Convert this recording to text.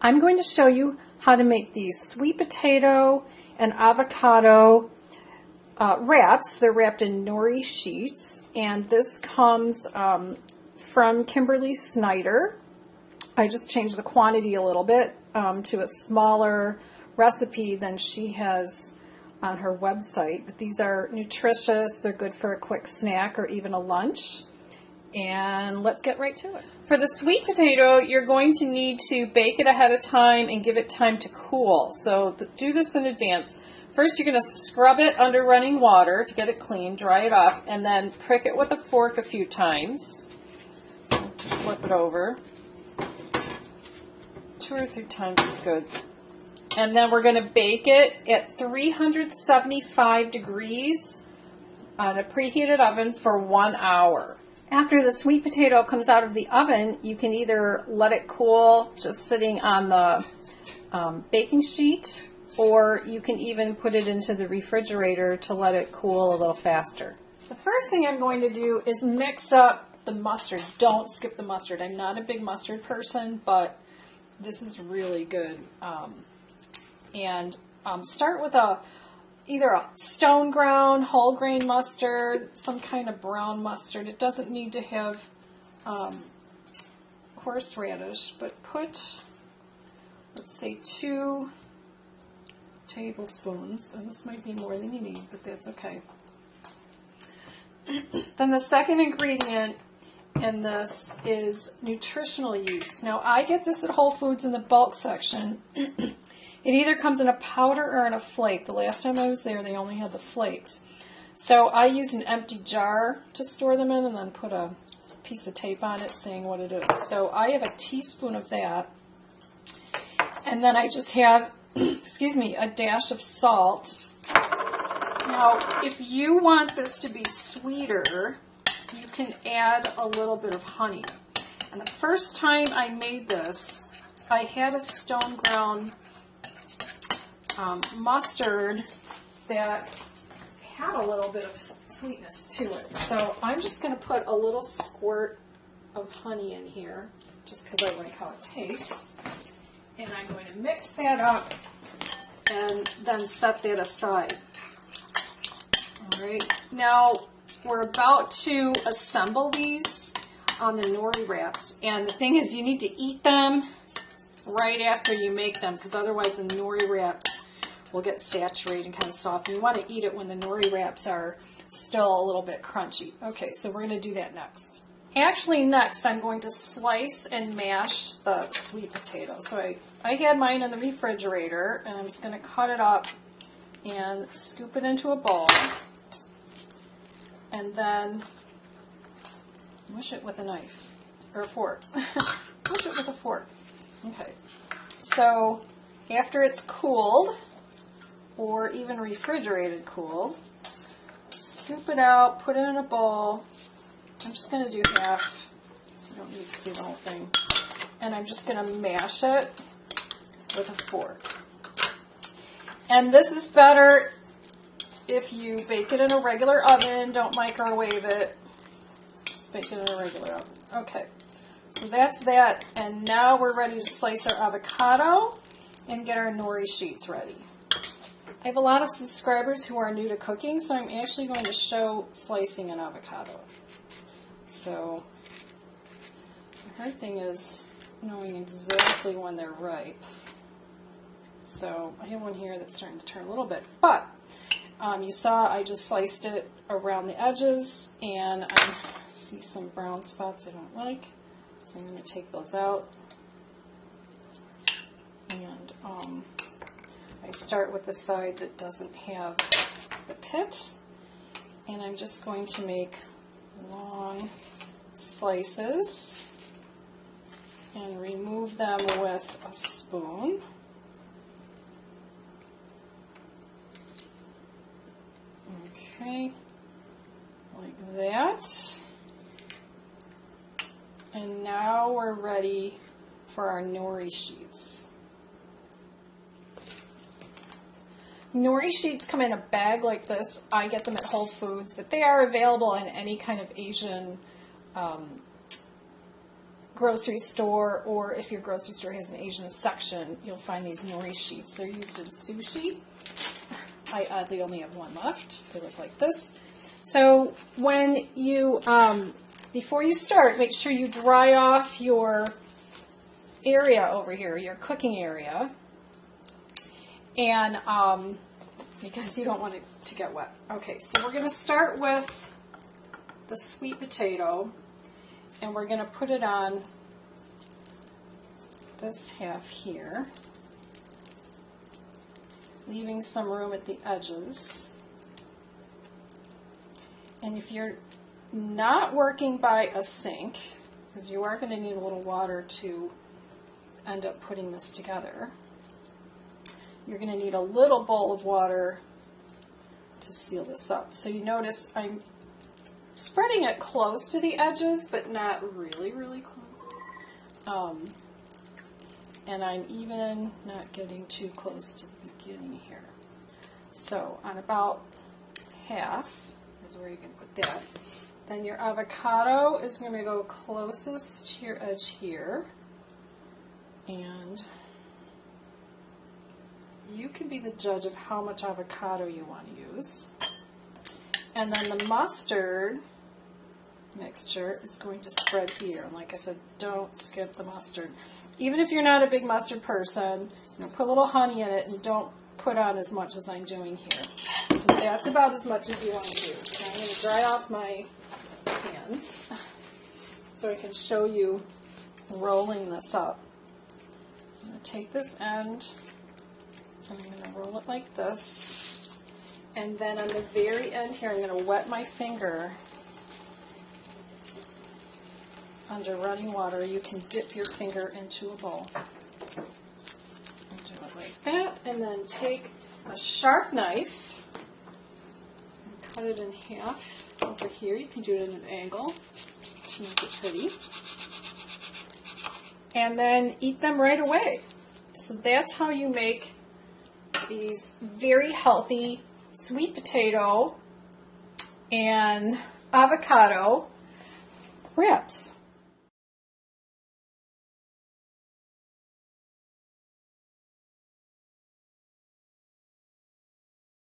I'm going to show you how to make these sweet potato and avocado wraps. They're wrapped in nori sheets, and this comes from Kimberly Snyder. I just changed the quantity a little bit to a smaller recipe than she has on her website. But these are nutritious. They're good for a quick snack or even a lunch. And let's get right to it. For the sweet potato, you're going to need to bake it ahead of time and give it time to cool. So do this in advance. First, you're going to scrub it under running water to get it clean, dry it off, and then prick it with a fork a few times. Flip it over. 2 or 3 times is good. And then we're going to bake it at 375 degrees on a preheated oven for 1 hour. After the sweet potato comes out of the oven, you can either let it cool just sitting on the baking sheet, or you can even put it into the refrigerator to let it cool a little faster. The first thing I'm going to do is mix up the mustard. Don't skip the mustard. I'm not a big mustard person, but this is really good. Start with either a stone ground, whole grain mustard, some kind of brown mustard. It doesn't need to have horseradish, but put, let's say, 2 tablespoons, and this might be more than you need, but that's okay. Then the second ingredient in this is nutritional yeast. Now, I get this at Whole Foods in the bulk section. It either comes in a powder or in a flake. The last time I was there, they only had the flakes. So I use an empty jar to store them in and then put a piece of tape on it saying what it is. So I have a teaspoon of that. And then I just have, excuse me, a dash of salt. Now, if you want this to be sweeter, you can add a little bit of honey. And the first time I made this, I had a stone ground mustard that had a little bit of sweetness to it. So I'm just going to put a little squirt of honey in here, just because I like how it tastes. And I'm going to mix that up and then set that aside. All right. Now, we're about to assemble these on the nori wraps. And the thing is, you need to eat them right after you make them, because otherwise the nori wraps will get saturated and kind of soft. And you want to eat it when the nori wraps are still a little bit crunchy. Okay, so we're going to do that next. Actually, next I'm going to slice and mash the sweet potato. So I had mine in the refrigerator, and I'm just going to cut it up and scoop it into a bowl. And then mush it with a knife, or a fork. Mush it with a fork. Okay. So after it's cooled, or even refrigerated cool, scoop it out, put it in a bowl. I'm just going to do half, so you don't need to see the whole thing. And I'm just going to mash it with a fork. And this is better if you bake it in a regular oven. Don't microwave it. Just bake it in a regular oven. Okay, so that's that. And now we're ready to slice our avocado and get our nori sheets ready. I have a lot of subscribers who are new to cooking, so I'm actually going to show slicing an avocado. So the hard thing is knowing exactly when they're ripe. So I have one here that's starting to turn a little bit, but you saw I just sliced it around the edges, and I see some brown spots I don't like, so I'm going to take those out. And I start with the side that doesn't have the pit, and I'm just going to make long slices and remove them with a spoon. Okay, like that. And now we're ready for our nori sheets. Nori sheets come in a bag like this. I get them at Whole Foods, but they are available in any kind of Asian grocery store, or if your grocery store has an Asian section, you'll find these nori sheets. They're used in sushi. I oddly only have one left. They look like this. So when you, before you start, make sure you dry off your area over here, your cooking area, and because you don't want it to get wet. Okay, so we're going to start with the sweet potato, and we're going to put it on this half here, leaving some room at the edges. And if you're not working by a sink, because you are going to need a little water to end up putting this together, you're going to need a little bowl of water to seal this up. So you notice I'm spreading it close to the edges, but not really, really close. And I'm even not getting too close to the beginning here. So on about half is where you can put that. Then your avocado is going to go closest to your edge here. And you can be the judge of how much avocado you want to use. And then the mustard mixture is going to spread here. And like I said, don't skip the mustard. Even if you're not a big mustard person, put a little honey in it and don't put on as much as I'm doing here. So that's about as much as you want to do. So I'm going to dry off my hands so I can show you rolling this up. I'm going to take this end, I'm going to roll it like this, and then on the very end here I'm going to wet my finger under running water. You can dip your finger into a bowl and do it like that, and then take a sharp knife and cut it in half over here. You can do it at an angle to make it pretty. And then eat them right away. So that's how you make these very healthy sweet potato and avocado wraps.